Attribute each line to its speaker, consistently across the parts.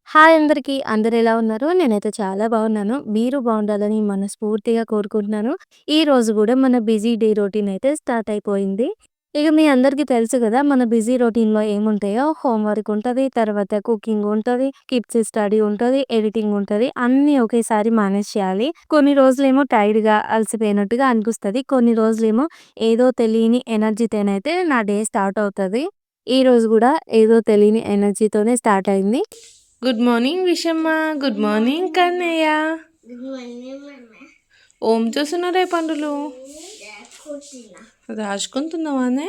Speaker 1: Hi అందరికీ. అందరెలా ఉన్నారు? నేనైతే చాలా బాగున్నాను. మీరు బాగుండాలని మనస్ఫూర్తిగా కోరుకుంటున్నాను. ఈ రోజు గూడా మన బిజీ డే రొటీన్ అయితే స్టార్ట్ అయిపోయింది. ఇక మీ అందరికీ తెలుసు గదా! మన బిజీ రొటీన్‌లో ఏముంటాయో హోమ్ వర్క్ ఉంటది, తర్వాత కుకింగ్ ఉంటది, కిడ్స్ స్టడీ ఉంటది, ఎడిటింగ్ ఉంటది. అన్నీ ఒకేసారి మేనేజ్ చేయాలి. కొన్ని రోజులేమో టైర్డ్‌గా, అలసిపోయినట్టుగా అనిపిస్తది. కొన్ని రోజులేమో ఏదో తెలియని ఎనర్జీతోనైతే నా డే స్టార్ట్ అవుతది. ఈరోజు గూడా ఏదో తెలియని ఎనర్జీతోనే స్టార్ట్ అయింది. Good morning Vishamma. Good morning Kannayya. ఓం చూస్తున్నారే పండులు రాసుకుంటున్నావానే?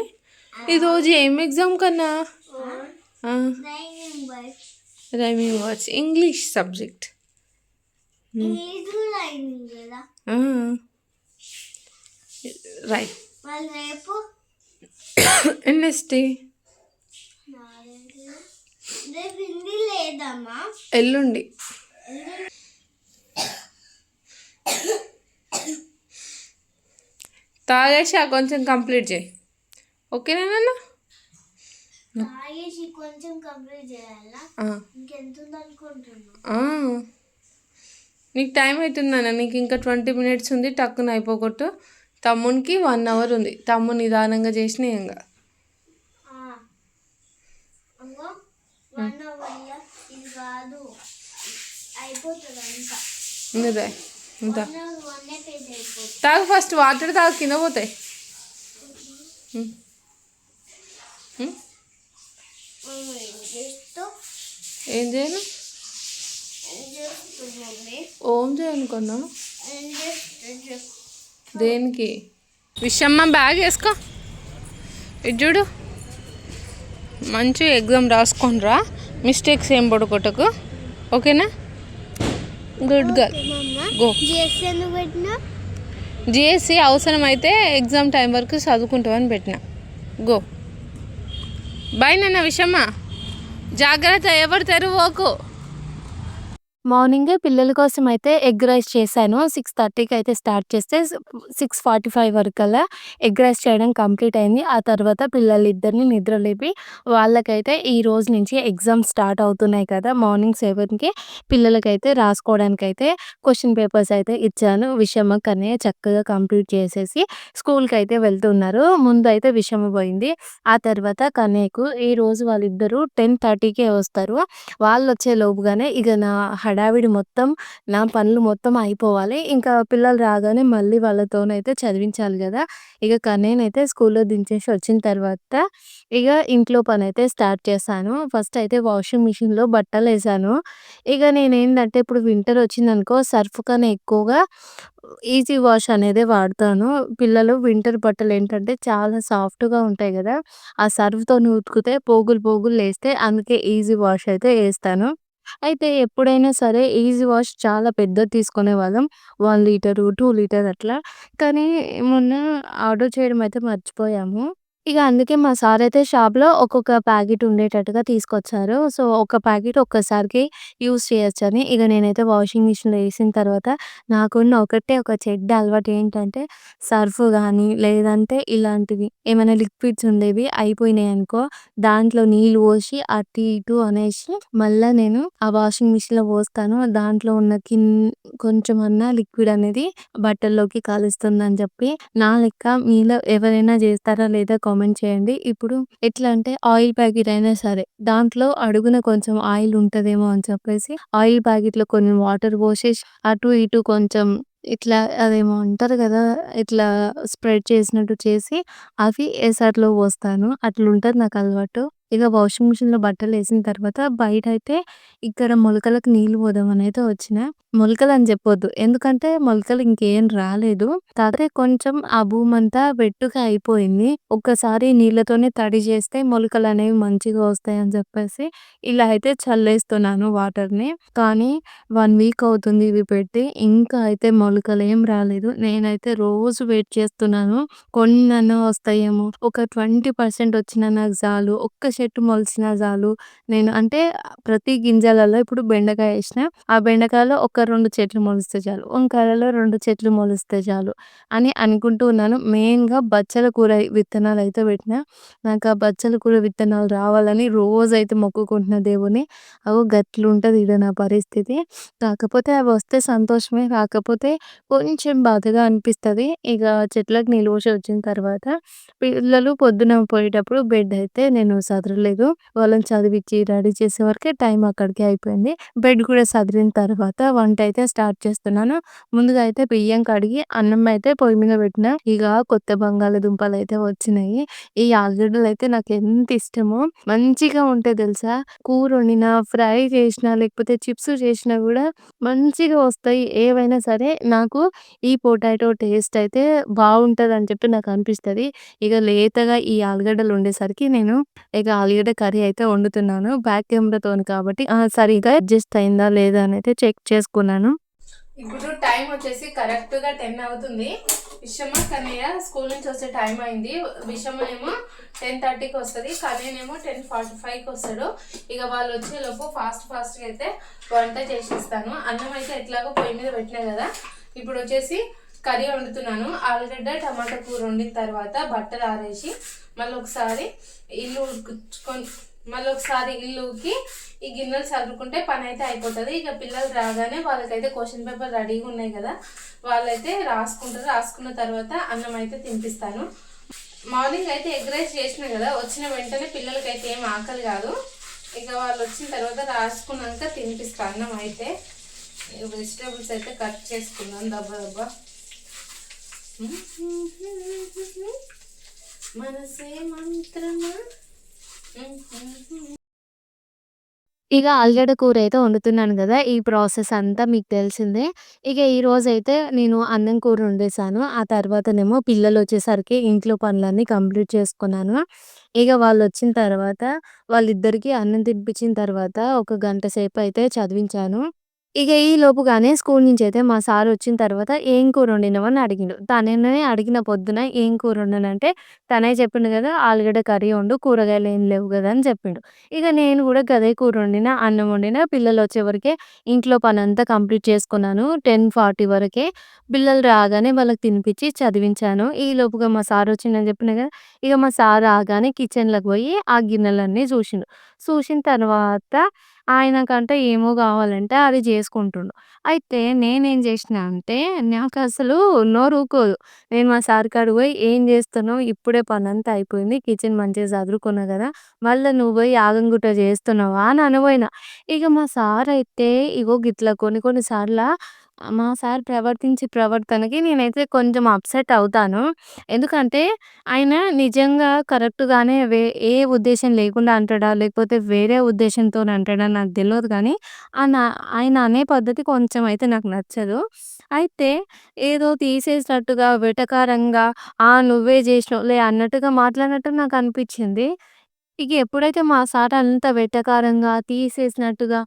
Speaker 1: ఈరోజు ఏం ఎగ్జామ్ కన్నా? Rhyming words English subject. Right. NST ఎల్లుండి. తాగేసి కొంచెం కంప్లీట్ చేయి. ఓకేనా నాన్న? నీకు టైం అవుతుందన్న. నీకు ఇంకా 20 minutes ఉంది. టక్కున అయిపోగొట్టు. తమ్మునికి 1 hour ఉంది. తమ్ముడు నిదానంగా చేసిన ఇంకా ఇంత తాగు. ఫస్ట్ వాటర్ తాగు, కింద పోతాయి. ఏం చేయను? ఓం చేయనుకున్నా. దేనికి? విషమ్మ బ్యాగ్ వేసుకో. ఇది చూడు, మంచి ఎగ్జామ్ రాసుకొని రా. మిస్టేక్స్ ఏం పడుకోటకు. ఓకేనా? Good girl. గో. జిఎస్సి అవసరమైతే ఎగ్జామ్ టైం వరకు చదువుకుంటామని పెట్టిన. గో. బాయ్ నాన్న. విషమ్మ జాగ్రత్త, ఎవరు తెరువోకు. మార్నింగే పిల్లల కోసం అయితే ఎగ్ రైస్ చేశాను. 6:30కి అయితే స్టార్ట్ చేస్తే 6:45 వరకల్లా ఎగ్ రైస్ చేయడం కంప్లీట్ అయింది. ఆ తర్వాత పిల్లలిద్దరిని నిద్రలేపి వాళ్ళకైతే ఈ రోజు నుంచి ఎగ్జామ్స్ స్టార్ట్ అవుతున్నాయి కదా! మార్నింగ్ 7కి పిల్లలకైతే రాసుకోవడానికైతే క్వెషన్ పేపర్స్ అయితే ఇచ్చాను. విషమ్మ, కన్నయ్య చక్కగా కంప్లీట్ చేసేసి స్కూల్‌కైతే వెళ్తున్నారు. ముందైతే విషమ్మ పోయింది. ఆ తర్వాత కన్నయ్యకు ఈరోజు వాళ్ళిద్దరూ 10:30కే వస్తారు. వాళ్ళొచ్చే లోపుగానే ఇక నా హడావిడి మొత్తం, నా పనులు మొత్తం అయిపోవాలి. ఇంకా పిల్లలు రాగానే మళ్ళీ వాళ్ళతోనైతే చదివించాలి గదా! ఇక కన్నయ్యనైతే స్కూల్‌లో దించేసి వచ్చిన తర్వాత ఇక ఇంట్లో పనైతే స్టార్ట్ చేశాను. ఫస్ట్ అయితే వాషింగ్ మిషన్‌లో బట్టలేసాను. ఇక నేనేందంటే ఇప్పుడు వింటర్ వచ్చిందనుకో సర్ఫ్ కన్నా ఎక్కువగా ఈజీ వాష్ అనేదే వాడతాను. పిల్లలు వింటర్ బట్టలేంటంటే చాలా సాఫ్ట్‌గా ఉంటాయి గదా! ఆ సర్ఫ్‌తోని ఉతికితే పోగులు పోగులు లేస్తాయి. అందుకే ఈజీ వాష్ అయితే ఏస్తాను. అయితే ఎప్పుడైనా సరే ఈజీ వాష్ చాలా పెద్దది తీసుకునేవాళ్ళం. 1 లీటరు, 2 లీటర్ అట్లా. కానీ మొన్న ఆర్డర్ చేయడం అయితే మర్చిపోయాము. ఇక అందుకే మా సారయితే షాప్‌లో ఒక్కొక్క ప్యాకెట్ ఉండేటట్టుగా తీసుకొచ్చారు. సో, ఒక ప్యాకెట్ ఒక్కసారికి యూజ్ చేయొచ్చని. ఇక నేనైతే వాషింగ్ మిషన్‌లో ఏసిన తర్వాత నాకున్న ఒకటే ఒక చెడ్డ అలవాటు ఏంటంటే సర్ఫ్ గానీ, లేదంటే ఇలాంటివి ఏమైనా లిక్విడ్స్ ఉండేవి అయిపోయినాయనుకో దాంట్లో నీళ్ళు పోసి అటు ఇటు అనేసి మళ్ళా నేను ఆ వాషింగ్ మిషన్‌లో పోస్తాను. దాంట్లో ఉన్న కొంచెమన్నా లిక్విడ్ అనేది బట్టల్లోకి కలుస్తుందని చెప్పి నా లెక్క మీలో ఎవరైనా చేస్తారా లేదా కామెంట్ చేయండి. ఇప్పుడు ఎట్లా అంటే ఆయిల్ ప్యాకెట్ అయినా సరే దాంట్లో అడుగున కొంచెం ఆయిల్ ఉంటదేమో అని చెప్పేసి ఆయిల్ ప్యాకెట్‌లో కొన్ని వాటర్ పోసేసి అటు ఇటు కొంచెం ఇట్లా అదేమో అంటారు కదా! ఇట్లా స్ప్రెడ్ చేసినట్టు చేసి అవి ఎసర్‌లో పోస్తాను. అట్లుంటది నాకు అలవాటు. ఇక వాషింగ్ మిషన్‌లో బట్టలేసిన తర్వాత బయటైతే ఇక్కడ మొలకలకు నీళ్లు పోద్దామనైతే వచ్చిన. మొలకలని చెప్పొద్దు. ఎందుకంటే మొలకలు ఇంకేం రాలేదు. కాకపోతే కొంచెం ఆ భూమంతా వెట్టుగా అయిపోయింది. ఒక్కసారి నీళ్ళతోనే తడి చేస్తే మొలకలనేవి మంచిగా వస్తాయని చెప్పేసి ఇలా అయితే చల్లేస్తున్నాను వాటర్‌ని. కానీ 1 వీక్ అవుతుంది ఇవి పెట్టి. ఇంకా అయితే మొలకలేం రాలేదు. నేనైతే రోజు వెయిట్ చేస్తున్నాను. కొన్నన్నా వస్తాయేమో. ఒక 20% వచ్చినా నాకు చాలు. ఒక్క చెట్టు మొలిచినా చాలు. నేను అంటే ప్రతి గింజలలో ఇప్పుడు బెండకాయ ఏసినా, ఆ బెండకాయలో ఒక 2 చెట్లు మొలిస్తే చాలు. వంకాయలలో 2 చెట్లు మొలిస్తే చాలు అని అనుకుంటూ ఉన్నాను. మెయిన్‌గా బచ్చల కూర విత్తనాలైతే పెట్టినా. నాకు ఆ బచ్చల కూర విత్తనాలు రావాలని రోజైతే మొక్కుకుంటున్నా దేవుడిని. అగో గట్లుంటది ఈడ నా పరిస్థితి. కాకపోతే అవొస్తే సంతోషమే. కాకపోతే కొంచెం బాధగా అనిపిస్తది. ఇగ చెట్లకు నీళ్ళు పోసి వచ్చిన తర్వాత పిల్లలు పొద్దున పోయేటప్పుడు బెడ్ అయితే నేను సదరలేదు. వాళ్ళని చదివిచ్చి రెడీ చేసే వరకే టైం అక్కడికే అయిపోయింది. బెడ్ కూడా సదిరిన తర్వాత వంటయితే స్టార్ట్ చేస్తున్నాను. ముందుగా అయితే బియ్యం కడిగి అన్నం అయితే పొయ్యి మీద పెట్టినా. ఇగ కొత్త బంగాళాదుంపలయితే వచ్చినాయి. ఈ ఆలుగడ్డలయితే నాకెంత ఇష్టమో మంచిగా ఉంటాయి తెలుసా! కూరొండినా, ఫ్రై చేసినా, లేకపోతే చిప్స్ చేసినా గూడా మంచిగా వస్తాయి. ఏవైనా సరే నాకు ఈ పొటాటో టేస్ట్ అయితే బావుంటదని చెప్పి నాకనిపిస్తది. ఇగ లేతగా ఈ ఆలుగడ్డలు ఉండేసరికి నేను ఇక ఆలుగడ్డ కర్రీ అయితే వండుతున్నాను. బ్యాక్ కెమెరాతోని కాబట్టి సరిగ్గా అడ్జస్ట్ అయిందా లేదా అనైతే చెక్ చేసుకున్నాను. ఇప్పుడు టైం వచ్చేసి కరెక్ట్‌గా 10 అవుతుంది. విషమ, కన్నయ్య స్కూల్ నుంచి వచ్చే టైం అయింది. విషమ ఏమో 10:30కి వస్తది. కన్నయ్యనేమో 10:45కి వస్తాడు. ఇక వాళ్ళు వచ్చేలోపు ఫాస్ట్‌గా అయితే వంట చేసేస్తాను. అన్నం అయితే ఎట్లాగో పొయ్యి మీద పెట్టినా కదా! ఇప్పుడు వచ్చేసి కర్రీ వండుతున్నాను. ఆలుగడ్డ, టమాటా కూర వండిన తర్వాత బట్టలు ఆరేసి మళ్ళొకసారి ఇల్లుకి ఈ గిన్నెలు చదువుకుంటే పని అయితే అయిపోతుంది. ఇక పిల్లలు రాగానే వాళ్ళకైతే క్వశ్చన్ పేపర్ రెడీగా ఉన్నాయి కదా, వాళ్ళైతే రాసుకుంటారు. రాసుకున్న తర్వాత అన్నం అయితే తినిపిస్తాను. మార్నింగ్ అయితే ఎగ్ రైస్ చేసిన కదా, వచ్చిన వెంటనే పిల్లలకైతే ఏం ఆకలి కాదు. ఇక వాళ్ళు వచ్చిన తర్వాత రాసుకున్నాక తినిపిస్తాను అన్నం అయితే. వెజిటేబుల్స్ అయితే కట్ చేసుకున్నాను దబ్బా. మనసే మంత్రమా. ఇక ఆలుగడ్డ కూరైతే వండుతున్నాను గదా! ఈ ప్రాసెస్ అంతా మీకు తెలిసిందే. ఇక ఈరోజైతే నేను అన్నం, కూర వండేసాను. ఆ తర్వాతనేమో పిల్లలొచ్చేసరికి ఇంట్లో పనులన్నీ కంప్లీట్ చేసుకున్నాను. ఇక వాళ్ళొచ్చిన తర్వాత వాళ్ళిద్దరికీ అన్నం తినిపించిన తర్వాత ఒక గంట సేపయితే చదివించాను. ఇక ఈలోపుగానే స్కూల్ నుంచయితే మా సారొచ్చిన తర్వాత "ఏం కూర వండినవు?" అని అడిగిండు. తననే అడిగిన పొద్దున ఏం కూర వండానంటే తనే చెప్పిండు గదా! "ఆలుగడ్డ కర్రీ వండు, కూరగాయలేం లేవు గదా!" అని చెప్పిండు. ఇక నేను గూడా గదే కూర వండినా, అన్నం వండినా. పిల్లలొచ్చే వరకే ఇంట్లో పనంతా కంప్లీట్ చేసుకున్నాను. 10:40 వరకే. పిల్లలు రాగానే వాళ్ళకి తినిపించి చదివించాను. ఈలోపుగా మా సారొచ్చిండని చెప్పినా గదా! ఇక మా సార్ రాగానే కిచెన్‌లోకి పోయి ఆ గిన్నెలన్నీ చూసిండు. చూసిన తర్వాత ఆయనకంట ఏమో కావాలంటే అది చేసుకుంటుండు. అయితే నేనేం చేసినా అంటే నాకసలు నోరూకోదు. నేను మా సార్ కాడికి పోయి "ఏం చేస్తున్నావు? ఇప్పుడే పనంతా అయిపోయింది. కిచెన్ మంచిగా సదురుకున్నా గదా! మళ్ళా నువ్వు పోయి ఆగంగుట్ట చేస్తున్నావా?" అని అనబోయినా. ఇక మా సారయితే ఇగో గిట్ల కొన్ని కొన్ని సార్ల మా సార్ ప్రవర్తించే ప్రవర్తనకి నేనైతే కొంచెం అప్‌సెట్ అవుతాను. ఎందుకంటే ఆయన నిజంగా కరెక్ట్‌గానే ఏ ఉద్దేశ్యం లేకుండా అంటాడా? లేకపోతే వేరే ఉద్దేశంతోని అంటాడా? నాకు తెలవదు కానీ ఆన ఆయన అనే పద్ధతి కొంచెం అయితే నాకు నచ్చదు. అయితే ఏదో తీసేసినట్టుగా, వెటకారంగా నువ్వే జేసినవులే అన్నట్టుగా మాట్లాడినట్టు నాకనిపిచ్చింది. ఇగ ఎప్పుడైతే మా సార్ అంత వెటకారంగా, తీసేసినట్టుగా,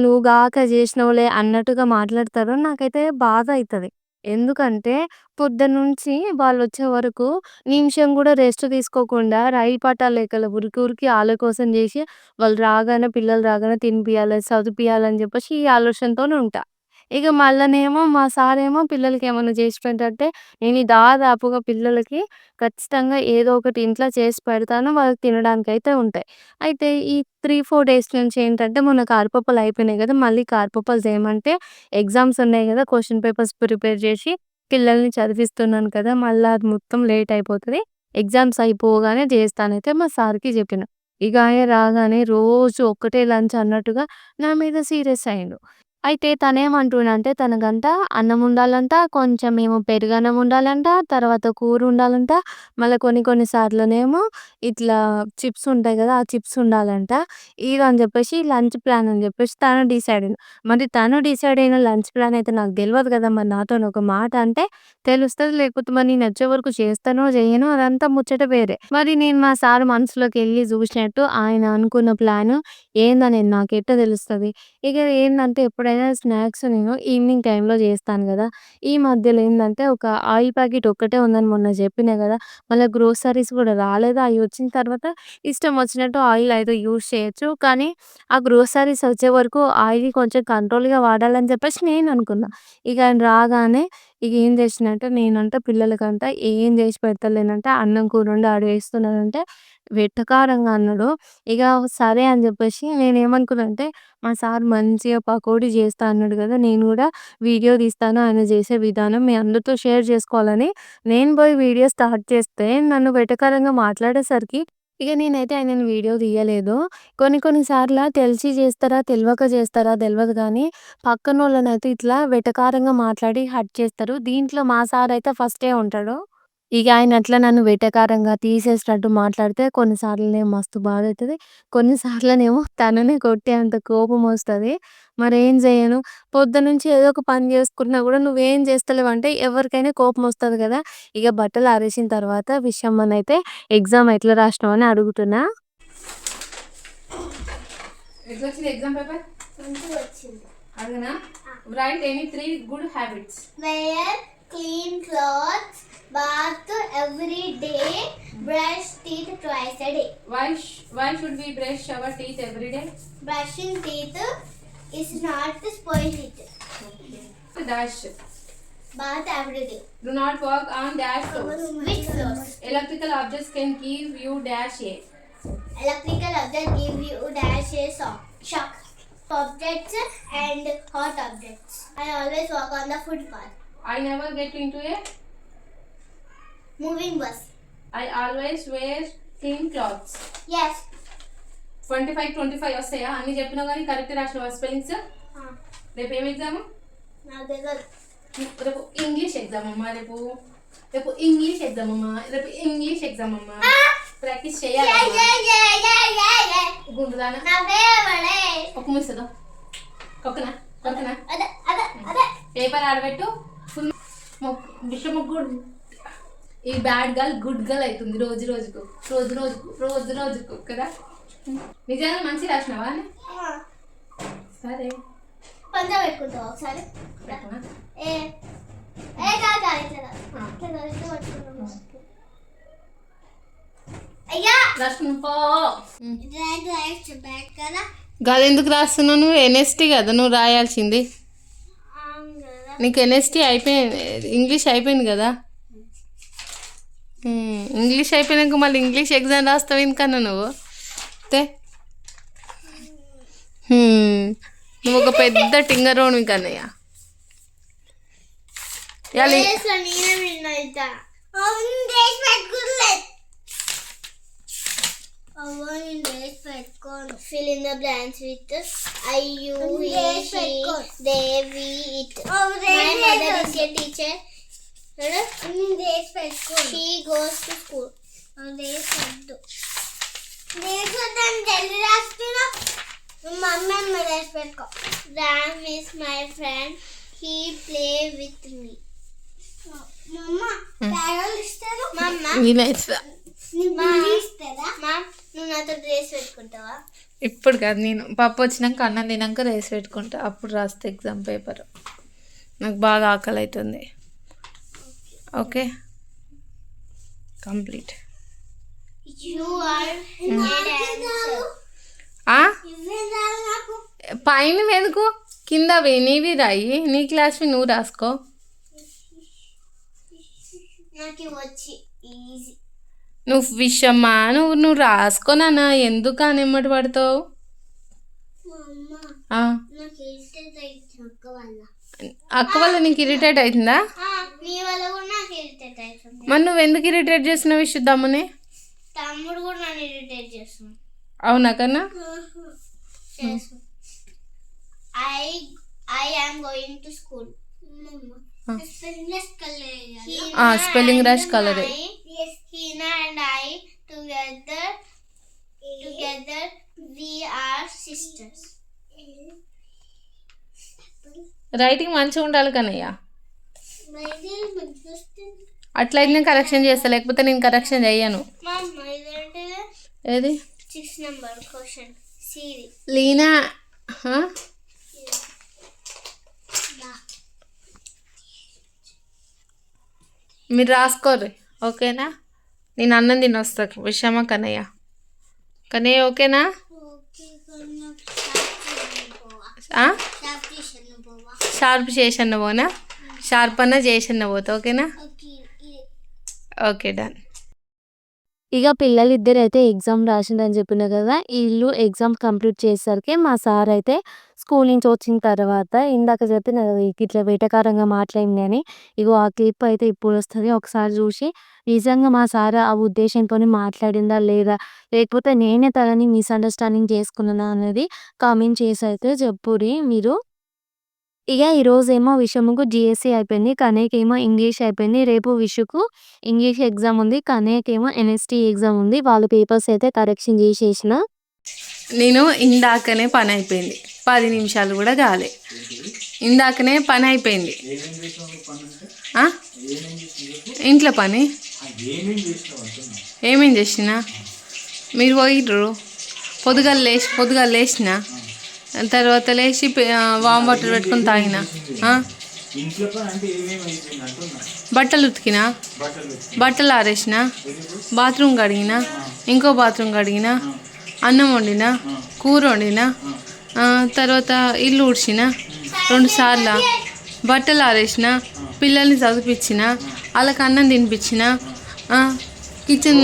Speaker 1: నువ్వుగాక జేసినవులే అన్నట్టుగా మాట్లాడతారో నాకైతే బాధ అయితది. ఎందుకంటే పొద్దున్నుంచి వాళ్ళొచ్చే వరకు నిమిషం గూడా రెస్ట్ తీసుకోకుండా రైలు పట్టాల లెక్కల ఉరికి ఉరికి ఆళ్ళ కోసం జేసి, వాళ్ళు రాగానే పిల్లలు రాగానే తినిపియాలి, చదివిపియాలని జెప్పేసి ఈ ఆలోచనతోని ఉంటా. ఇగ మళ్ళనేమో మా సారేమో పిల్లలకేమన్నా జేసి పెట్టంటే, నేను దాదాపుగా పిల్లలకి ఖచ్చితంగా ఏదో ఒకటి ఇంట్లో చేసి పెడతాను. వాళ్ళకి తినడానికైతే ఉంటాయి. అయితే ఈ 3, 4 డేస్ నుంచి ఏంటంటే మొన్న కారపప్పులు అయిపోయినాయి గదా! మళ్ళీ కారపప్పులు చేయమంటే ఎగ్జామ్స్ ఉన్నాయి గదా! క్వెషన్ పేపర్స్ ప్రిపేర్ జేసి పిల్లల్ని చదివిస్తున్నాను కదా! మళ్ళా అది మొత్తం లేట్ అయిపోతది. ఎగ్జామ్స్ అయిపోగానే జేస్తానైతే మా సార్‌కి జెప్పిన. ఇగ ఆయన రాగానే రోజు ఒక్కటే లంచ్ అన్నట్టుగా నా మీద సీరియస్ అయ్యిండు. అయితే తనేమంటుండంటే తనకంట అన్నం ఉండాలంట, కొంచెమేమో పెరుగన్నం ఉండాలంట, తర్వాత కూర ఉండాలంట, మళ్ళా కొన్ని కొన్ని సార్లునేమో ఇట్లా చిప్స్ ఉంటాయి గదా! ఆ చిప్స్ ఉండాలంట. ఇదని జెప్పేసి లంచ్ ప్లాన్ అని జెప్పేసి తను డిసైడ్ అయిండు. మరి తను డిసైడ్ అయిన లంచ్ ప్లాన్ అయితే నాకు దెలవదు గదా! మరి నాతోని ఒక మాట అంటే తెలుస్తది. లేకపోతే మరి నేనొచ్చే వరకు చేస్తానో, జెయ్యనో అదంతా ముచ్చట వేరే. మరి నేను మా సార్ మనసులోకెళ్ళి జూసినట్టు ఆయన అనుకున్న ప్లాను ఏందనేది నాకెట్ట తెలుస్తది? ఇక ఏందంటే ఎప్పుడైతే
Speaker 2: ఎప్పుడైనా స్నాక్స్ నేను ఈవినింగ్ టైంలో చేస్తాను గదా! ఈ మధ్యలో ఏందంటే ఒక ఆయిల్ ప్యాకెట్ ఒక్కటే ఉందని మొన్న చెప్పినా గదా! మళ్ళా గ్రోసరీస్ గూడా రాలేదు. అయి వచ్చిన తర్వాత ఇష్టం వచ్చినట్టు ఆయిల్ అయితే యూజ్ చేయొచ్చు. కానీ ఆ గ్రోసరీస్ వచ్చే వరకు ఆయిల్ కొంచెం కంట్రోల్‌గా వాడాలని చెప్పేసి నేను అనుకున్నా. ఇక ఆయన రాగానే ఇక ఏం చేసినంటే నేనంట పిల్లలకంట ఏం చేసి పెడతలేనంటే అన్నం, కూర వండి ఆడ వేస్తున్నానంటే వెటకారంగా అన్నాడు. ఇక సరే అని చెప్పేసి నేనేమనుకున్నా అంటే మా సార్ మంచిగా పకోడీ చేస్తా అన్నాడు గదా! నేను గూడా వీడియో తీస్తాను ఆయన చేసే విధానం మీ అందరితో షేర్ చేసుకోవాలని నేను పోయి వీడియో స్టార్ట్ చేస్తే నన్ను వెటకారంగా మాట్లాడేసరికి ఇక నేనైతే ఆయనని వీడియో తీయలేదు. కొన్ని కొన్ని సార్ల తెలిసి చేస్తారా, తెలవక చేస్తారా తెలవదు గానీ పక్కనోళ్ళనైతే ఇట్లా వెటకారంగా మాట్లాడి హర్ట్ చేస్తారు. దీంట్లో మా సారయితే ఫస్టే ఉంటాడు. ఇగ ఆయన అట్లా నన్ను వెటకారంగా తీసేసినట్టు మాట్లాడితే కొన్నిసార్లునేమో మస్తు బాధైతది. కొన్నిసార్లనేమో తననే కొట్టేంత కోపమొస్తది. మరేం జేయను. పొద్దున్నుంచి ఏదో ఒక పని జేసుకున్నా గూడా నువ్వేం జేస్తలేవంటే ఎవరికైనా కోపమొస్తది గదా! ఇగ బట్టలు ఆరేసిన తర్వాత విషయమ్మనైతే ఎగ్జామ్ ఎట్లా రాసినావు అని అడుగుతున్నా.
Speaker 1: ఎట్లొచ్చింది ఎగ్జామ్ పేపర్?
Speaker 3: మంచిగా వచ్చింది.
Speaker 1: అడగనా? Right any 3 good habits.
Speaker 3: Wear clean clothes, bath every day, brush teeth twice a day.
Speaker 1: Why should we brush our teeth every day?
Speaker 3: Brushing teeth is not to spoil it.
Speaker 1: Dash.
Speaker 3: Bath every day.
Speaker 1: Do not walk on dash floors.
Speaker 3: Which floors?
Speaker 1: Electrical objects can give you dash a.
Speaker 3: Electrical objects give you dash a shock. Objects and hot objects. I always walk on the footpath.
Speaker 1: I never get into a.
Speaker 3: Moving bus.
Speaker 1: I always wear clean clothes.
Speaker 3: Yes.
Speaker 1: 25 వస్తాయా అన్ని చెప్పినా కానీ correct రాసినావా spellings? రేపు ఏం exam?
Speaker 3: నా దగ్గర
Speaker 1: రేపు English exam అమ్మా. రేపు ఇంగ్లీష్ ఎగ్జామ్ అమ్మా. ఇంగ్లీష్ ఎగ్జామ్ అమ్మా. ప్రాక్టీస్ చేయాలి. గుండుదానా
Speaker 3: నా ఫేవరెట్.
Speaker 1: ఒక ముసదా కొక్కనా
Speaker 3: అదే
Speaker 1: పేపర్ ఆడబెట్టు. ఫుల్ విషయం గుడ్. ఈ బ్యాడ్ గర్ల్ గుడ్ గర్ల్ అవుతుంది రోజు రోజుకు కదా. నిజంగా మంచి రాసినావా? సరే
Speaker 3: పంజా పెట్టుకుంటావా ఒకసారి? ఏ ఏ కాదు ఇట్లా పట్టుకుంటాం. అయ్యా
Speaker 1: రాసుకున్నా
Speaker 3: బ్యాక్ కదా.
Speaker 1: గది ఎందుకు రాస్తున్నావు? నువ్వు ఎన్ఎస్టీ కదా నువ్వు రాయాల్సింది. నీకు ఎన్ఎస్టీ అయిపోయింది, ఇంగ్లీష్ అయిపోయింది కదా. ఇంగ్లీష్ అయిపోయినాక మళ్ళీ ఇంగ్లీష్ ఎగ్జామ్ రాస్తావు ఎందుకన్నా నువ్వు? నువ్వు ఒక పెద్ద టింగరోడు Kannayya.
Speaker 3: Fill in the blanks with I, you, he, she, they, we, it. My mother is a teacher. She goes to school. Ram is my friend. He play with me. Mama, నువ్వు నాతో dress పెట్టుకుంటావా?
Speaker 1: ఇప్పుడు కాదు, నేను పప్పు వచ్చినాక అన్నం తినాక race పెట్టుకుంటా, అప్పుడు రాస్తే ఎగ్జామ్ పేపర్. నాకు బాగా ఆకలి అవుతుంది. Okay complete. పైన వెనుకు కిందవి నీవి రాయి, నీ క్లాస్వి నువ్వు రాసుకో.
Speaker 3: నాకు వచ్చి ఈజీ.
Speaker 1: నువ్వు విషమ్మా నువ్వు రాసుకోనా ఎందుకు అని ఎమ్మటి పడతావు? అక్క వల్ల నీకు ఇరిటేట్ అవుతుందా? మరి నువ్వు ఎందుకు ఇరిటేట్ చేస్తున్నావు విషుద్దామని?
Speaker 3: తమ్ముడు కూడా నన్ను ఇరిటేట్ చేస్తున్నావు.
Speaker 1: అవునా కన్నా?
Speaker 3: I am going to school.
Speaker 1: Spelling rash colour.
Speaker 3: Hina and I together we are sisters.
Speaker 1: Writing మంచిగా ఉండాలి కన్నయ్య. అట్లయితే నేను కరెక్షన్ చేస్తా, లేకపోతే నేను కరెక్షన్ చెయ్యను. ఏది
Speaker 3: 6 number question.
Speaker 1: లీనా మీరు రాసుకోర్రి, ఓకేనా? నేను అన్నం తిని వస్తా. విషమ కన్నయ్య, కన్నయ్య ఓకేనా? షార్ప్ చేసన్న పోనా? షార్ప్ అన్న చేసన్న పోతా, ఓకేనా? Okay, done.
Speaker 2: ఇక పిల్లలిద్దరు అయితే ఎగ్జామ్ రాసిందని చెప్పిన కదా, వీళ్ళు ఎగ్జామ్ కంప్లీట్ చేసేసరికి మా సార్ అయితే స్కూల్ నుంచి వచ్చిన తర్వాత ఇందాక చెప్పిన కదా ఇట్లా వెటకారంగా మాట్లాడింది అని, ఇగో ఆ క్లిప్ అయితే ఇప్పుడు వస్తుంది, ఒకసారి చూసి నిజంగా మా సార్ ఆ ఉద్దేశంతో మాట్లాడిందా లేదా, లేకపోతే నేనే తనని మిస్అండర్స్టాండింగ్ చేసుకున్నానా అనేది కామెంట్ చేసి అయితే చెప్పుర్రి మీరు. ఇక ఈరోజేమో విషముకు జిఎస్సి అయిపోయింది, కనేకేమో ఇంగ్లీష్ అయిపోయింది. రేపు విషుకు ఇంగ్లీష్ ఎగ్జామ్ ఉంది, కనేకేమో ఎన్ఎస్టీ ఎగ్జామ్ ఉంది. వాళ్ళ పేపర్స్ అయితే కరెక్షన్ చేసేసిన.
Speaker 1: నేను ఇందాకనే పని అయిపోయింది, 10 నిమిషాలు కూడా కాలే, ఇందాకనే పని అయిపోయింది. ఇంట్లో పని ఏమేం చేసిన? మీరు పోయిర్రు, పొద్దుగాల లేచిన తర్వాత లేచి వామ్ వాటర్ పెట్టుకొని తాగిన, బట్టలు ఉతికిన, బట్టలు ఆరేసిన, బాత్రూమ్ కడిగిన, ఇంకో బాత్రూమ్ కడిగిన, అన్నం వండిన, కూర వండిన, తర్వాత ఇల్లు ఊడ్చిన 2 సార్లు, బట్టలు ఆరేసిన, పిల్లల్ని చదివించిన, వాళ్ళకి అన్నం తినిపించిన, కిచెన్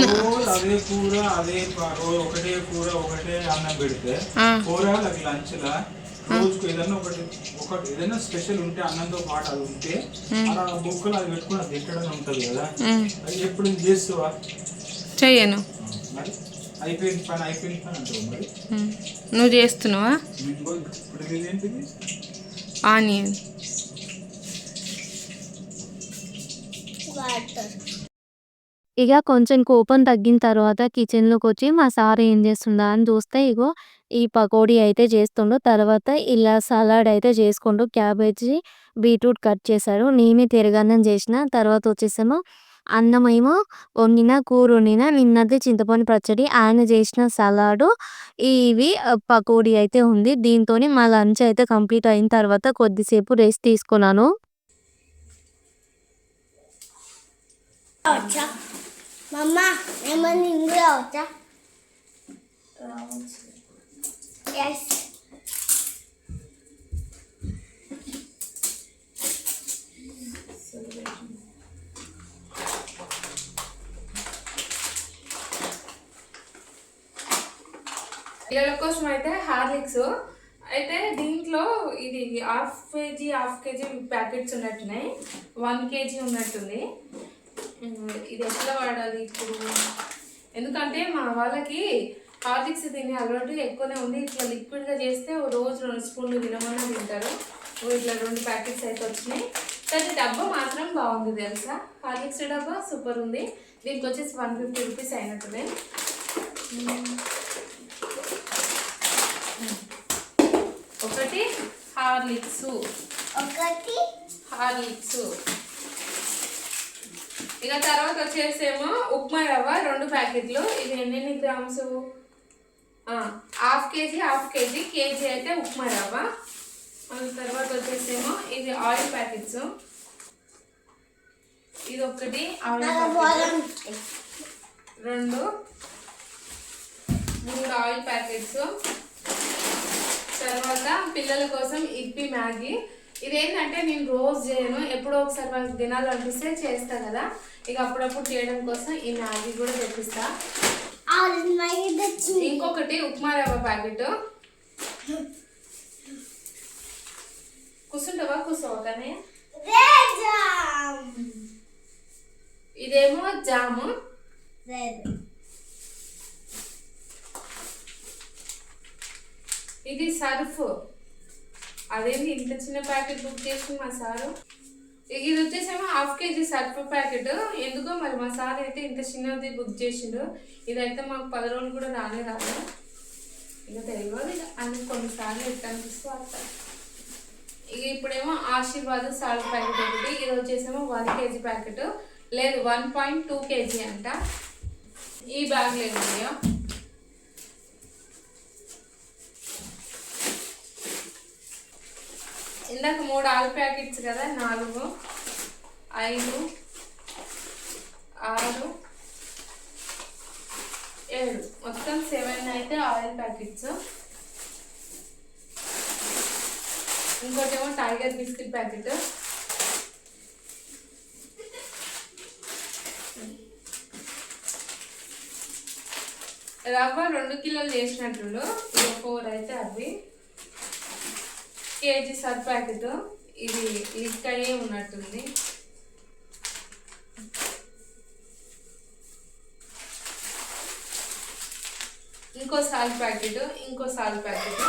Speaker 4: రోజుకు ఏదైనా స్పెషల్ ఉంటే అన్నంతో పాటు అది ఉంటే అలా బుక్కలు అది పెట్టుకుని అది తిట్టడం ఉంటుంది కదా, అది ఎప్పుడు చేస్తావా?
Speaker 1: చెయ్యను.
Speaker 4: మరి అయిపోయింది పని అంటావు. మరి
Speaker 1: నువ్వు చేస్తున్నావా?
Speaker 4: ఇప్పుడు ఇదేంటిది?
Speaker 1: ఆనియన్
Speaker 2: ఇక కొంచెం కోపం తగ్గిన తర్వాత కిచెన్లోకి వచ్చి మా సార్ ఏం చేస్తుందా అని చూస్తే, ఇగో ఈ పకోడీ అయితే చేస్తుండు. తర్వాత ఇలా సలాడ్ అయితే చేసుకుంటూ క్యాబేజీ బీట్రూట్ కట్ చేశారు. నేనే తిరగన్నం చేసిన. తర్వాత వచ్చేసేమో అన్నమేమో వండిన, కూర వండిన, నిన్నది చింతపండు పచ్చడి, ఆయన చేసిన సలాడు, ఇవి పకోడీ అయితే ఉంది. దీంతో మా లంచ్ అయితే కంప్లీట్ అయిన తర్వాత కొద్దిసేపు రెస్ట్ తీసుకున్నాను.
Speaker 3: మమ్మ ఏమన్నా ఇందులో వచ్చా? ఎస్.
Speaker 1: పిల్లల కోసం అయితే హార్లిక్స్ అయితే దీంట్లో ఇది హాఫ్ కేజీ ప్యాకెట్స్ ఉన్నట్టున్నాయి, 1 kg ఉన్నట్టుంది. ఇది ఎట్లా వాడాలి ఇప్పుడు? ఎందుకంటే మా వాళ్ళకి హార్లిక్స్ తినే అలవాటు ఎక్కువనే ఉంది. ఇట్లా లిక్విడ్గా చేస్తే రోజు 2 స్పూన్లు తినమన్నా తింటారు. ఇట్లా 2 ప్యాకెట్స్ అయితే వచ్చినాయి. కానీ డబ్బా మాత్రం బాగుంది తెలుసా, హార్లిక్స్ డబ్బా సూపర్ ఉంది. దీనికి వచ్చేసి 150 రూపీస్ అయినట్టున్నాయి. ఒకటి హార్లిక్స్. ఇక తర్వాత వచ్చేసేమో ఉప్మా రవ్వ 2 ప్యాకెట్లు. ఇది ఎన్ని గ్రామ్స్? హాఫ్ కేజీ కేజీ అయితే ఉప్మా రవ్వ. తర్వాత వచ్చేసేమో ఇది ఆయిల్ ప్యాకెట్స్. ఇది ఒకటి ఆయిల్ ప్యాకెట్, 2 3 ఆయిల్ ప్యాకెట్స్. తర్వాత పిల్లల కోసం ఇప్పి మ్యాగీ. ఇదేంటంటే నేను రోజు చేయను, ఎప్పుడో ఒకసారి వాళ్ళకి తినాలనిపిస్తే చేస్తా కదా, ఇక అప్పుడప్పుడు చేయడం కోసం ఈ మ్యాగీ కూడా తెప్పిస్తా. ఇంకొకటి ఉప్మా రవ్వ ప్యాకెట్. కూర్చోవా కానీ? ఇదేమో జాము. ఇది సర్ఫ్. అదేంటి ఇంత చిన్న ప్యాకెట్ బుక్ చేసుకుని మా సారు. ఇది వచ్చేసేమో హాఫ్ కేజీ సర్ఫ్ ప్యాకెట్. ఎందుకో మరి మా సార్ అయితే ఇంత చిన్నది బుక్ చేసిండు. ఇదైతే మాకు 10 రోజులు కూడా రాదు. ఇక తెలియదు, ఇక అని కొన్నిసార్లు ఎట్లా అనిపిస్తూ వస్తాను. ఇక ఇప్పుడేమో ఆశీర్వాద్ సాల్ట్ ప్యాకెట్ ఒకటి. ఇది వచ్చేసేమో 1 kg ప్యాకెట్, లేదు 1.2 kg అంట. ఈ బ్యాగ్ లేదు. ఇందాక 3 ఆయిల్ ప్యాకెట్స్ కదా, 4 5 6, 7 మొత్తం 7 అయితే ఆయిల్ ప్యాకెట్స్. ఇంకోటేమో టైగర్ బిస్కెట్ ప్యాకెట్. రవ్వ 2 కిలోలు చేసినట్లు 4 అయితే అవి. కేజీ సర్ఫ్ ప్యాకెట్, ఇది లిస్ట్ అయ్యే ఉన్నట్టుంది. ఇంకో సాల్ట్ ప్యాకెట్, ఇంకో సాల్ట్ ప్యాకెట్.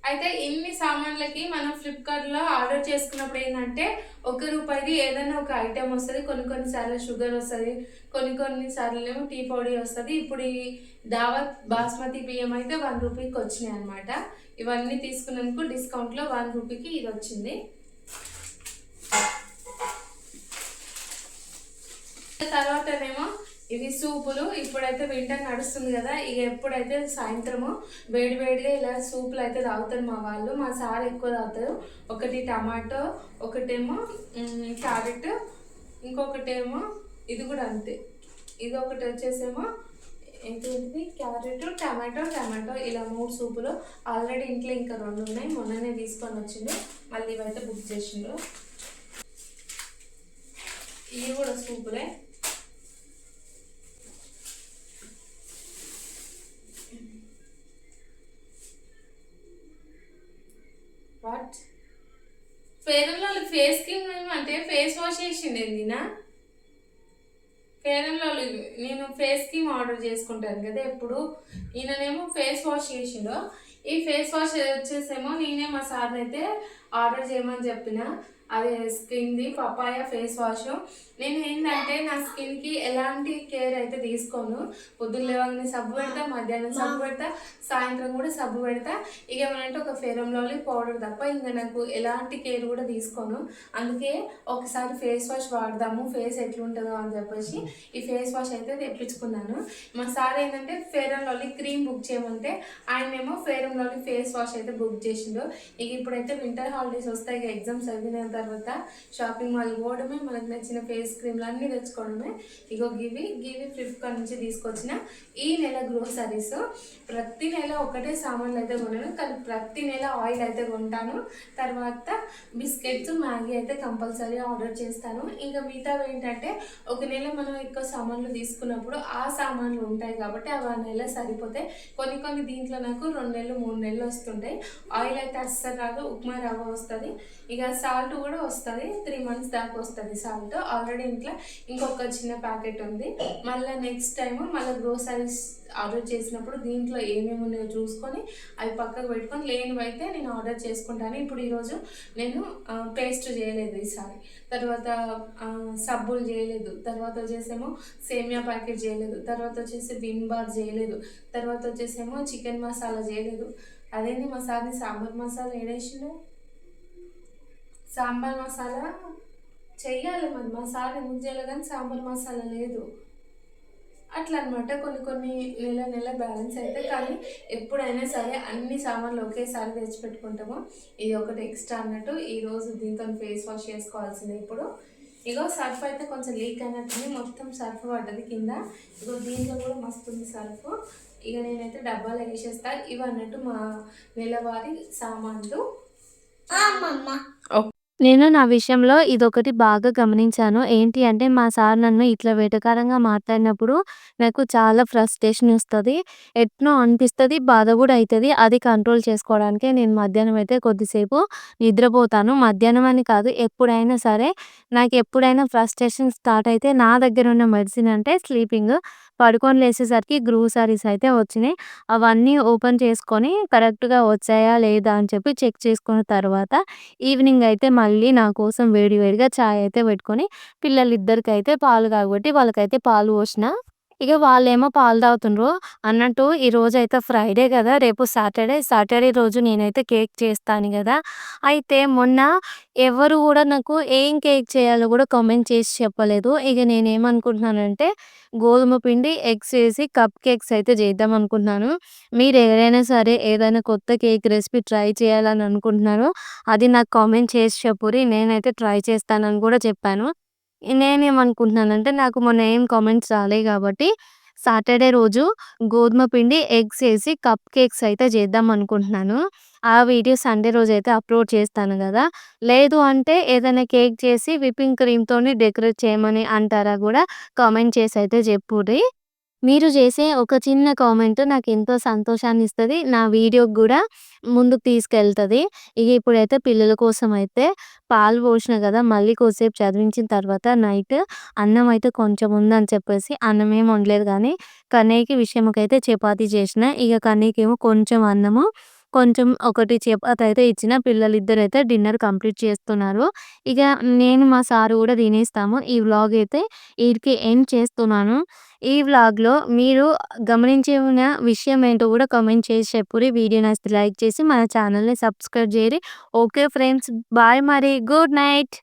Speaker 1: అయితే ఇన్ని సామాన్లకి మనం ఫ్లిప్కార్ట్లో ఆర్డర్ చేసుకున్నప్పుడు ఏంటంటే ₹1 ఏదైనా ఒక ఐటెం వస్తుంది. కొన్ని సార్లు షుగర్ వస్తుంది, కొన్ని సార్లు ఏమో టీ పౌడర్ వస్తుంది. ఇప్పుడు ఈ దావత్ బాస్మతి బియ్యం అయితే ₹1కి వచ్చినాయి అనమాట. ఇవన్నీ తీసుకున్నందుకు డిస్కౌంట్లో ₹1కి ఇది వచ్చింది. తర్వాతనేమో ఇవి సూపులు. ఇప్పుడైతే వింటర్ నడుస్తుంది కదా, ఇక ఎప్పుడైతే సాయంత్రము వేడివేడిగా ఇలా సూపులు అయితే తాగుతారు మా వాళ్ళు. మా సార్ ఎక్కువ తాగుతారు. ఒకటి టమాటో, ఒకటేమో క్యారెట్, ఇంకొకటేమో ఇది కూడా అంతే. ఇది ఒకటి వచ్చేసేమో ఏంటిది క్యారెట్, టమాటో ఇలా 3 సూపులు. ఆల్రెడీ ఇంట్లో ఇంకా 2 ఉన్నాయి, మొన్ననే తీసుకొని వచ్చిండు. మళ్ళీ ఇవైతే బుక్ చేసిండు. ఇవి కూడా సూపులే. What Fair and Lovely face cream అంటే ఫేస్ వాష్ చేసిండే నేనా? ఫేర్ అండ్ లవ్లీ నేను ఫేస్ క్రీమ్ ఆర్డర్ చేసుకుంటాను కదా ఎప్పుడు. ఈయననేమో ఫేస్ వాష్ చేసిండు. ఈ ఫేస్ వాష్ వచ్చేసేమో నేనే మా సార్ని అయితే ఆర్డర్ చేయమని చెప్పిన. అది స్కిన్ది పపాయ ఫేస్ వాష్. నేను ఏంటంటే నా స్కిన్కి ఎలాంటి కేర్ అయితే తీసుకోను. పొద్దున్న లేవగానే సబ్బు పెడతా, మధ్యాహ్నం సబ్బు పెడతా, సాయంత్రం కూడా సబ్బు పెడతా. ఇక ఏమనంటే ఒక ఫేర్ అండ్ లవ్లీ పౌడర్ తప్ప ఇంకా నాకు ఎలాంటి కేర్ కూడా తీసుకోను. అందుకే ఒకసారి ఫేస్ వాష్ వాడదాము, ఫేస్ ఎట్లుంటుందో అని చెప్పేసి ఈ ఫేస్ వాష్ అయితే తెప్పించుకున్నాను. మా సార్ ఏంటంటే fair and lovely cream book చేయమంటే ఆయనేమో fair and Lovely face wash అయితే బుక్ చేసిండు. ఇక ఇప్పుడైతే వింటర్ హాలిడేస్ వస్తాయి, ఇక ఎగ్జామ్స్ అయిపోయిన తర్వాత షాపింగ్ మాల్ పోవడమే, మనకు నచ్చిన ఫేస్ క్రీమ్లు అన్నీ తెచ్చుకోవడమే. ఇగో గివి ఫ్లిప్కార్ట్ నుంచి తీసుకొచ్చిన ఈ నెల గ్రోసరీస్. ప్రతి నెల ఒకటే సామాన్లు అయితే కొన్నాను, కానీ ప్రతి నెల ఆయిల్ అయితే కొంటాను. తర్వాత బిస్కెట్స్, మ్యాగీ అయితే కంపల్సరీ ఆర్డర్ చేస్తాను. ఇంకా మిగతా ఏంటంటే ఒక నెల మనం ఎక్కువ సామాన్లు తీసుకున్నప్పుడు ఆ సామాన్లు ఉంటాయి కాబట్టి అవి ఆ నెల సరిపోతాయి. కొన్ని దీంట్లో నాకు 2 నెలలు 3 నెలలు వస్తుంటాయి. ఆయిల్ అయితే అస్సలు రాదు, ఉప్మా రవ్వ వస్తుంది. ఇక సాల్ట్ కూడా వస్తుంది, 3 months దాకా వస్తుంది సాల్ట్. ఆల్రెడీ ఇంట్లో ఇంకొక చిన్న ప్యాకెట్ ఉంది. మళ్ళీ నెక్స్ట్ టైం మళ్ళీ గ్రోసరీస్ ఆర్డర్ చేసినప్పుడు దీంట్లో ఏమేమి ఉన్నాయో చూసుకొని అవి పక్కకు పెట్టుకొని లేనివి అయితే నేను ఆర్డర్ చేసుకుంటాను. ఇప్పుడు ఈరోజు నేను పేస్ట్ చేయలేదు ఈసారి, తర్వాత సబ్బులు చేయలేదు, తర్వాత వచ్చేసేమో సేమియా ప్యాకెట్ చేయలేదు, తర్వాత వచ్చేసి విమ్ బార్ చేయలేదు, తర్వాత వచ్చేసేమో చికెన్ మసాలా చేయలేదు. అదేంటి మా సార్ని సాంబార్ మసాలా ఏడేసిండు. సాంబార్ మసాలా చెయ్యాలి మరి, మా సార్ ఎందుకు చేయాలి, కానీ సాంబార్ మసాలా లేదు. అట్లా అనమాట. కొన్ని నెల బ్యాలెన్స్ అయితే, కానీ ఎప్పుడైనా సరే అన్ని సామాన్లు ఒకేసారి తెచ్చిపెట్టుకుంటాము. ఇది ఒకటి ఎక్స్ట్రా అన్నట్టు. ఈరోజు దీంతో ఫేస్ వాష్ చేసుకోవాల్సిందే. ఇప్పుడు ఇగో సర్ఫ్ అయితే కొంచెం లీక్ అయినట్టుంది, మొత్తం సర్ఫ్ పడ్డది కింద. ఇగో దీంట్లో కూడా మస్తుంది సర్ఫ్. ఇక నేనైతే డబ్బాలో వేసేస్తా. ఇవన్నట్టు మా నెలవారీ సామాన్లు.
Speaker 2: నేను నా విషయంలో ఇదొకటి బాగా గమనించాను. ఏంటి అంటే మా సార్ నన్ను ఇట్లా వెటకారంగా మాట్లాడినప్పుడు నాకు చాలా ఫ్రస్ట్రేషన్ వస్తది. ఎట్నో అనిపిస్తది, బాధ కూడా అయితది. అది కంట్రోల్ చేసుకోవడానికే నేను మధ్యాహ్నం అయితే కొద్దిసేపు నిద్రపోతాను. మధ్యాహ్నం అని కాదు, ఎప్పుడైనా సరే నాకు ఎప్పుడైనా ఫ్రస్ట్రేషన్ స్టార్ట్ అయితే నా దగ్గర ఉన్న మెడిసిన్ అంటే స్లీపింగ్. పడుకొని లేచేసరికి గ్రోసరీస్ అయితే వచ్చినాయి. అవన్నీ ఓపెన్ చేసుకొని కరెక్ట్‌గా వచ్చాయా లేదా అని చెప్పి చెక్ చేసుకున్న తర్వాత ఈవినింగ్ అయితే మళ్ళీ నా కోసం వేడి వేడిగా చాయ్ అయితే పెట్టుకొని పిల్లలిద్దరికైతే పాలు కాగబెట్టి వాళ్ళకైతే పాలు పోసిన. ఇక వాళ్ళేమో పాలు తాగుతుండ్రు. అన్నట్టు ఈరోజైతే ఫ్రైడే కదా! రేపు సాటర్డే. సాటర్డే రోజు నేనైతే కేక్ చేస్తాను గదా! అయితే మొన్న ఎవరు గూడా నాకు ఏం కేక్ చేయాలో గూడా కామెంట్ చేసి చెప్పలేదు. ఇక నేనేమనుకుంటున్నానంటే గోధుమ పిండి, ఎగ్స్ ఏసి కప్ కేక్స్ అయితే చేద్దాం అనుకుంటున్నాను. మీరెవరైనా సరే ఏదైనా కొత్త కేక్ రెసిపీ ట్రై చేయాలని అనుకుంటున్నారో అది నాకు కామెంట్ చేసి చెప్పుర్రి. నేనైతే ట్రై చేస్తానని గూడా చెప్పాను. నేనేమనుకుంటున్నానంటే నాకు మొన్న ఏం కామెంట్స్ రాలే గాబట్టి సాటర్డే రోజు గోధుమ పిండి, ఎగ్స్ ఏసి కప్ కేక్స్ అయితే చేద్దాం అనుకుంటున్నాను. ఆ వీడియో సండే రోజైతే అప్‌లోడ్ చేస్తాను గదా! లేదు అంటే ఏదైనా కేక్ చేసి విప్పింగ్ క్రీమ్‌తోని డెకరేట్ చేయమని అంటారా గూడా కామెంట్ చేసైతే చెప్పుర్రి. మీరు చేసే ఒక చిన్న కామెంట్ నాకెంతో సంతోషాన్నిస్తది. నా వీడియోకి గూడా ముందుకు తీసుకెళ్తది. ఇగ ఇప్పుడైతే పిల్లల కోసమయితే పాలు పోషిన గదా! మళ్ళీ కొద్దిసేపు చదివించిన తర్వాత నైట్ అన్నం అయితే కొంచెం ఉందని చెప్పేసి అన్నమేం వండలేదు గానీ, కన్నయ్యకి విషయంకైతే చపాతీ చేషిన. ఇగ కన్నయ్యకేమో కొంచెం అన్నము, కొంచెం ఒకటి చపాతయితే ఇచ్చిన. పిల్లలిద్దరైతే డిన్నర్ కంప్లీట్ చేస్తున్నారు. ఇగ నేను, మా సారు గూడా తినేస్తాము. ఈ వ్లాగ్ అయితే ఈడికి ఎండ్ చేస్తున్నాను. ఈ వ్లాగ్‌లో మీరు గమనించిన విషయం ఏంటో గూడా కామెంట్ చేసి చెప్పుర్రి. వీడియో నచ్చితే లైక్ చేసి మన ఛానల్‌ని సబ్స్క్రైబ్ జేయుర్రి. Okay friends. బాయ్ మరి. Good night.